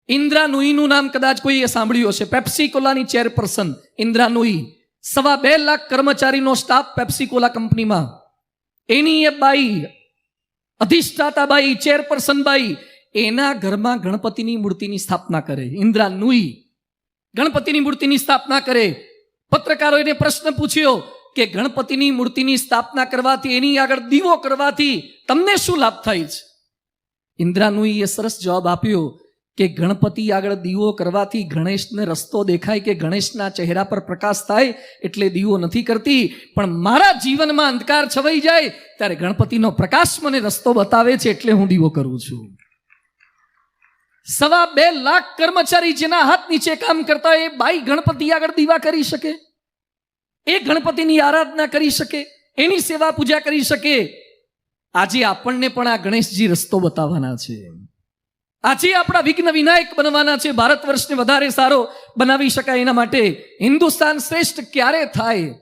ઇન્દ્રા નુઈનું નામ કદાચ કોઈએ સાંભળ્યું હશે, પેપ્સીકોલાની ચેરપર્સન ઇન્દ્રા નુઈ. 2.5 લાખ કર્મચારીનો સ્ટાફ પેપ્સીકોલા કંપનીમાં. એની એ બાઈ, અધિષ્ઠાતા બાઈ, ચેરપર્સન બાઈ, એના ઘરમાં ગણપતિની મૂર્તિની સ્થાપના કરે. ઇન્દ્રા નુઈ ગણપતિની મૂર્તિની સ્થાપના કરે. પત્રકારોએ એને પ્રશ્ન પૂછ્યો કે ગણપતિની મૂર્તિની સ્થાપના કરવાથી, એની આગળ દીવો કરવાથી તમને શું લાભ થાય છે? ઇન્દ્રા નુઈએ સરસ જવાબ આપ્યો કે ગણપતિ આગળ દીવો કરવાથી ગણેશને રસ્તો દેખાય, કે ગણેશના ચહેરા પર પ્રકાશ થાય એટલે દીવો નથી કરતી, પણ મારા જીવનમાં અંધકાર છવાઈ જાય ત્યારે ગણપતિનો પ્રકાશ મને રસ્તો બતાવે છે એટલે હું દીવો કરું છું. 2.5 લાખ કર્મચારી જેના હાથ નીચે કામ કરતા, એ બાઈ ગણપતિ આગળ દીવા કરી શકે, એ ગણપતિની આરાધના કરી શકે, એની સેવા પૂજા કરી શકે. આજે આપણને પણ આ ગણેશજી રસ્તો બતાવવાના છે. આજે આપણા વિઘ્ન વિનાયક બનવાના છે. ભારત વર્ષને વધારે સારો બનાવી શકાય એના માટે હિન્દુસ્તાન શ્રેષ્ઠ ક્યારે થાય